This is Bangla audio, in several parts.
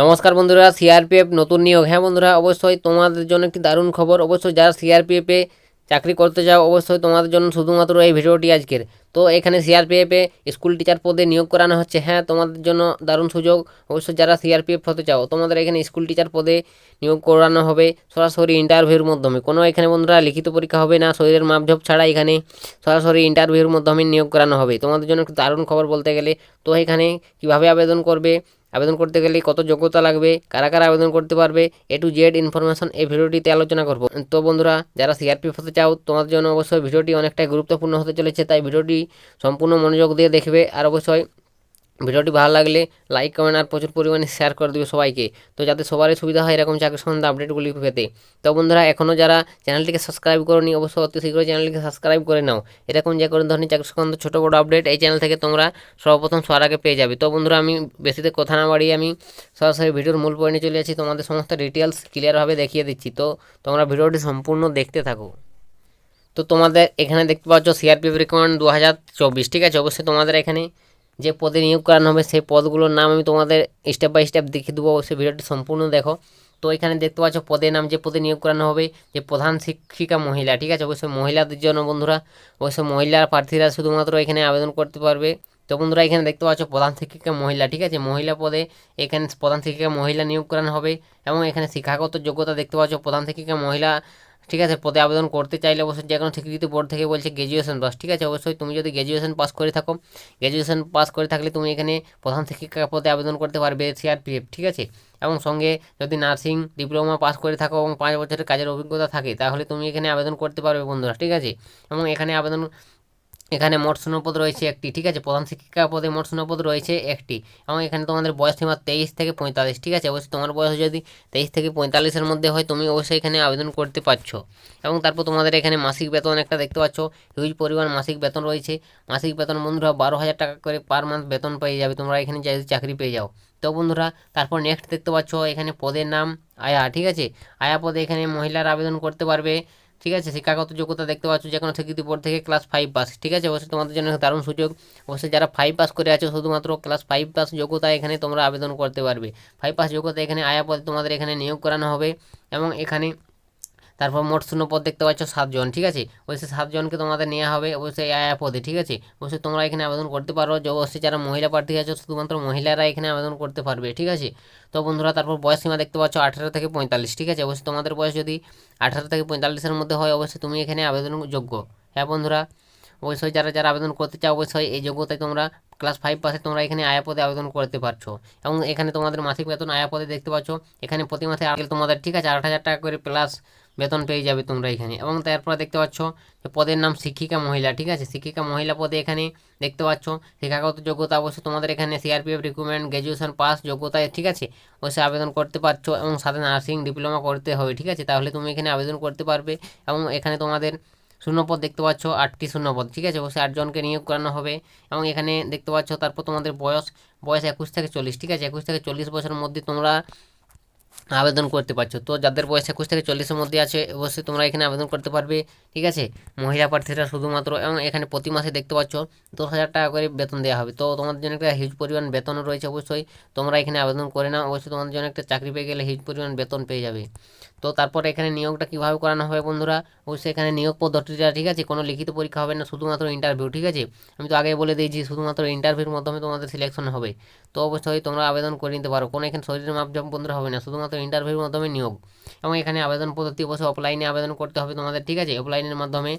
নমস্কার বন্ধুরা, সিআরপিএফ নতুন নিয়োগ। হ্যাঁ বন্ধুরা, অবশ্যই তোমাদের জন্য একটি দারুণ খবর। অবশ্যই যারা সিআরপিএফে চাকরি করতে চাও, অবশ্যই তোমাদের জন্য শুধুমাত্র এই ভিডিওটি আজকের। তো এখানে সিআরপিএফে স্কুল টিচার পদে নিয়োগ করানো হচ্ছে। হ্যাঁ, তোমাদের জন্য দারুণ সুযোগ। অবশ্যই যারা সিআরপিএফ হতে চাও, তোমাদের এখানে স্কুল টিচার পদে নিয়োগ করানো হবে সরাসরি ইন্টারভিউর মাধ্যমে। কোনো এখানে বন্ধুরা লিখিত পরীক্ষা হবে না, শরীরের মাপঝোপ ছাড়া এখানে সরাসরি ইন্টারভিউর মাধ্যমে নিয়োগ করানো হবে। তোমাদের জন্য একটু দারুণ খবর বলতে গেলে। তো এখানে কীভাবে আবেদন করবে, আবেদন করতে গেলে কত যোগ্যতা লাগবে, কারা কারা আবেদন করতে পারবে, A to Z ইনফরমেশন এই ভিডিওটিতে আলোচনা করব। তো বন্ধুরা, যারা সিআরপিএফ হতে চাও, তোমাদের জন্য অবশ্যই ভিডিওটি অনেকটাই গুরুত্বপূর্ণ হতে চলেছে, তাই ভিডিওটি সম্পূর্ণ মনোযোগ দিয়ে দেখবে। আর অবশ্যই ভিডিওটি ভালো লাগলে লাইক, কমেন্ট আর প্রচুর পরিমাণে শেয়ার করে দেবে সবাইকে, তো যাতে সবারই সুবিধা হয় এরকম চাকরি সম্বন্ধে আপডেটগুলি পেতে। তো বন্ধুরা, এখনও যারা চ্যানেলটিকে সাবস্ক্রাইব করোনি, অবশ্যই অতি শীঘ্রই চ্যানেলটিকে সাবস্ক্রাইব করে নাও। এরকম যে কোনো ধরনের চাকরি সম্বন্ধে ছোটো বড়ো আপডেট এই চ্যানেল থেকে তোমরা সর্বপ্রথম সবার আগে পেয়ে যাবে। তো বন্ধুরা, আমি বেশিতে কথা না বাড়িয়ে আমি সরাসরি ভিডিওর মূল পয়েন্টে চলে যাচ্ছি। তোমাদের সমস্ত ডিটেলস ক্লিয়ারভাবে দেখিয়ে দিচ্ছি, তো তোমরা ভিডিওটি সম্পূর্ণ দেখতে থাকো। তো তোমাদের এখানে দেখতে পাচ্ছ সিআরপিএফ রিক্রুটমেন্ট 2024, ঠিক আছে। অবশ্যই তোমাদের এখানে যে পদে নিয়োগ করানো হবে সেই পদগুলোর নাম আমি তোমাদের স্টেপ বাই স্টেপ দেখিয়ে দেবো। অবশ্যই ভিডিওটি সম্পূর্ণ দেখো। তো এখানে দেখতে পাচ্ছ পদের নাম, যে পদে নিয়োগ করানো হবে, যে প্রধান শিক্ষিকা মহিলা, ঠিক আছে। অবশ্যই মহিলাদের জন্য বন্ধুরা, অবশ্যই মহিলা প্রার্থীরা শুধুমাত্র এখানে আবেদন করতে পারবে। তো বন্ধুরা, এখানে দেখতে পাচ্ছ প্রধান শিক্ষিকা মহিলা, ঠিক আছে। মহিলা পদে এখানে প্রধান শিক্ষিকা মহিলা নিয়োগ করানো হবে। এবং এখানে শিক্ষাগত যোগ্যতা দেখতে পাচ্ছ প্রধান শিক্ষিকা মহিলা, ঠিক আছে। পদে আবেদন করতে চাইলে অবশ্যই যে কোনো স্বীকৃত বোর্ড থেকে বলছে গ্র্যাজুয়েশন পাস, ঠিক আছে। অবশ্যই তুমি যদি গ্র্যাজুয়েশন পাস করে থাকো, গ্র্যাজুয়েশন পাস করে থাকলে তুমি এখানে প্রধান শিক্ষিকা পদে আবেদন করতে পারবে সিআরপিএফ, ঠিক আছে। এবং সঙ্গে যদি নার্সিং ডিপ্লোমা পাস করে থাকো এবং 5 বছরের কাজের অভিজ্ঞতা থাকে, তাহলে তুমি এখানে আবেদন করতে পারবে বন্ধুরা, ঠিক আছে। এবং এখানে মোট শূন্যপদ রয়েছে একটি, ঠিক আছে। প্রধান শিক্ষিকা পদে মোট শূন্যপদ রয়েছে একটি। এবং এখানে তোমাদের বয়স সীমা 23 থেকে 45, ঠিক আছে। অবশ্যই তোমার বয়স যদি 23 থেকে 45-এর মধ্যে হয়, তুমি অবশ্যই এখানে আবেদন করতে পারছো। এবং তারপর তোমাদের এখানে মাসিক বেতন একটা দেখতে পাচ্ছ, হিউজ পরিমাণ মাসিক বেতন রয়েছে। মাসিক বেতন বন্ধুরা 12,000 টাকা করে পার মান্থ বেতন পেয়ে যাবে তোমরা এখানে যদি চাকরি পেয়ে যাও। তো বন্ধুরা, তারপর নেক্সট দেখতে পাচ্ছ এখানে পদের নাম আয়া, ঠিক আছে। আয়া পদে এখানে মহিলারা আবেদন করতে পারবে, ঠিক আছে। শিক্ষাগত যোগ্যতা দেখতে পাচ্ছ যে কোনো স্বীকৃতি বোর্ড থেকে ক্লাস 5 পাস, ঠিক আছে। অবশ্যই তোমাদের জন্য দারুণ সুযোগ। অবশ্যই যারা 5 পাস করে আছো, শুধুমাত্র ক্লাস 5 পাস যোগ্যতা এখানে তোমরা আবেদন করতে পারবে। 5 পাস যোগ্যতা এখানে আয়া পদে তোমাদের এখানে নিয়োগ করানো হবে। এবং এখানে তারপর মোট শূন্যপদ দেখতে পাচ্ছ 7 জন, ঠিক আছে। অবশ্যই 7 জনকে তোমাদের নেওয়া হবে অবশ্যই আয়া পদে, ঠিক আছে। অবশ্যই তোমরা এখানে আবেদন করতে পারো। যে অবশ্যই যারা মহিলা প্রার্থী আছো, শুধুমাত্র মহিলারা এখানে আবেদন করতে পারবে, ঠিক আছে। তো বন্ধুরা, তারপর বয়স সীমা দেখতে পাচ্ছ 18 থেকে 45, ঠিক আছে। অবশ্যই তোমাদের বয়স যদি 18 থেকে 45-এর মধ্যে হয়, অবশ্যই তুমি এখানে আবেদন যোগ্য। হ্যাঁ বন্ধুরা, অবশ্যই যারা যারা আবেদন করতে চাও, অবশ্যই এই যোগ্যতায় তোমরা ক্লাস 5 পাসে তোমরা এখানে আয়া পদে আবেদন করতে পারছো। এবং এখানে তোমাদের মাসিক বেতন আয়া পদে দেখতে পাচ্ছ এখানে প্রতি মাসে আগে তোমাদের, ঠিক আছে, 8,000 টাকা করে প্লাস বেতন পেয়ে যাবে তোমরা এখানে। এবং তারপরে দেখতে পাচ্ছ যে পদের নাম শিক্ষিকা মহিলা, ঠিক আছে। শিক্ষিকা মহিলা পদে এখানে দেখতে পাচ্ছ শিক্ষাগত যোগ্যতা অবশ্যই তোমাদের এখানে সিআরপিএফ রিক্রুটমেন্ট গ্র্যাজুয়েশন পাস যোগ্যতায়, ঠিক আছে, অবশ্যই আবেদন করতে পারছো। এবং সাথে নার্সিং ডিপ্লোমা করতে হবে, ঠিক আছে, তাহলে তুমি এখানে আবেদন করতে পারবে। এবং এখানে তোমাদের শূন্যপদ দেখতে পাচ্ছ 8টি শূন্যপদ, ঠিক আছে। অবশ্যই 8 জনকে নিয়োগ করানো হবে। এবং এখানে দেখতে পাচ্ছ তারপর তোমাদের বয়স 21 থেকে 40, ঠিক আছে। 21 থেকে 40 বছরের মধ্যে তোমরা আবেদন করতে পারছো। তো যাদের বয়স 21 থেকে 40-এর মধ্যে আছে, অবশ্যই তোমরা এখানে আবেদন করতে পারবে, ঠিক আছে। মহিলা প্রার্থীরা শুধুমাত্র। এবং এখানে প্রতি মাসে দেখতে পাচ্ছ 10,000 টাকা করে বেতন দেওয়া হবে। তো তোমাদের জন্য একটা হিউজ পরিমাণ বেতনও রয়েছে। অবশ্যই তোমরা এখানে আবেদন করে নাও। অবশ্যই তোমাদের জন্য একটা চাকরি পেয়ে গেলে হিউজ পরিমাণ বেতন পেয়ে যাবে। তো তারপরে এখানে নিয়োগটা কীভাবে করানো হবে বন্ধুরা, অবশ্যই এখানে নিয়োগ পদ্ধতিটা, ঠিক আছে, কোনো লিখিত পরীক্ষা হবে না, শুধুমাত্র ইন্টারভিউ, ঠিক আছে। আমি তো আগে বলে দিয়েছি শুধুমাত্র ইন্টারভিউর মাধ্যমে তোমাদের সিলেকশন হবে। তো অবশ্যই তোমরা আবেদন করে নিতে পারো। কোনো এখানে শরীরের মাপজোপ বন্ধুরা হবে না, শুধুমাত্র ইন্টারভিউর মাধ্যমে নিয়োগ। এবং এখানে আবেদন পদ্ধতি অবশ্যই অফলাইনে আবেদন করতে হবে তোমাদের, ঠিক আছে, অফলাইনের মাধ্যমে।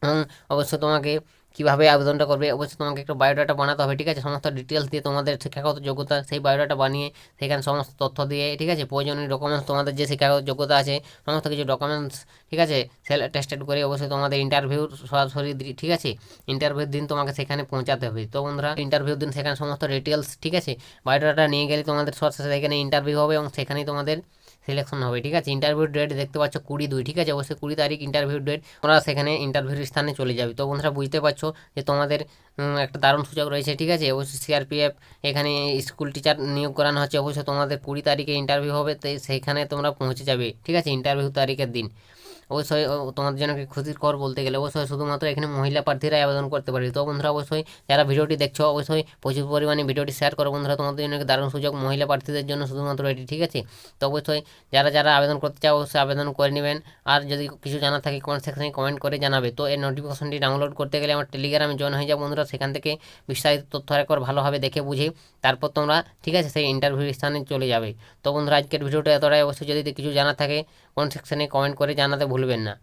এবং অবশ্যই তোমাকে কীভাবে আবেদনটা করবে, অবশ্যই তোমাকে একটা বায়োডাটা বানাতে হবে, ঠিক আছে। সমস্ত ডিটেলস দিয়ে তোমাদের শিক্ষাগত যোগ্যতা সেই বায়োডাটা বানিয়ে সেখানে সমস্ত তথ্য দিয়ে, ঠিক আছে, প্রয়োজনীয় ডকুমেন্টস তোমাদের যে শিক্ষাগত যোগ্যতা আছে সমস্ত কিছু ডকুমেন্টস, ঠিক আছে, সেল টেস্টেড করে অবশ্যই তোমাদের ইন্টারভিউর সরাসরি, ঠিক আছে, ইন্টারভিউর দিন তোমাকে সেখানে পৌঁছাতে হবে। তো বন্ধুরা, ইন্টারভিউর দিন সেখানে সমস্ত ডিটেলস, ঠিক আছে, বায়োডাটা নিয়ে গেলে তোমাদের সরাসরি সেখানে ইন্টারভিউ হবে এবং সেখানেই তোমাদের সিলেকশন হবে, ঠিক আছে। ইন্টারভিউ ডেট দেখতে পাচ্ছ 20/2, ঠিক আছে। অবশ্যই 20 তারিখ ইন্টারভিউ ডেট, তোমরা সেখানে ইন্টারভিউর স্থানে চলে যাবে। তো বন্ধুরা, বুঝতে পারছো যে তোমাদের একটা দারুণ সুযোগ রয়েছে, ঠিক আছে। অবশ্যই সিআরপিএফ এখানে স্কুল টিচার নিয়োগ করানো হচ্ছে। অবশ্যই তোমাদের 20 তারিখে ইন্টারভিউ হবে, তো সেইখানে তোমরা পৌঁছে যাবে, ঠিক আছে, ইন্টারভিউ তারিখের দিন। অবশ্যই তোমাদের জন্য কি খুশির খবর বলতে গেলে অবশ্যই শুধুমাত্র এখানে মহিলা প্রার্থীরাই আবেদন করতে পারে। তো বন্ধুরা অবশ্যই যারা ভিডিওটি দেখছো অবশ্যই প্রচুর পরিমাণে ভিডিওটি শেয়ার করো বন্ধুরা, তোমাদের জন্য একটি দারুণ সুযোগ মহিলা প্রার্থীদের জন্য শুধুমাত্র এটি, ঠিক আছে। তো অবশ্যই যারা যারা আবেদন করতে চাও অবশ্যই আবেদন করে নেবেন। আর যদি কিছু জানার থাকে কমেন্ট সেকশনে কমেন্ট করে জানাবে। তো এই নোটিফিকেশনটি ডাউনলোড করতে গেলে আমার টেলিগ্রামে জয়েন হয়ে যাও বন্ধুরা, সেখান থেকে বিস্তারিত তথ্য একবার ভালোভাবে দেখে বুঝে তারপর তোমরা, ঠিক আছে, সেই ইন্টারভিউ স্থানে চলে যাবে। তো বন্ধুরা আজকের ভিডিওটা এতটাই, অবশ্যই যদি কিছু জানার থাকে কমেন্ট সেকশনে কমেন্ট করে জানাতে ভুলবেন না।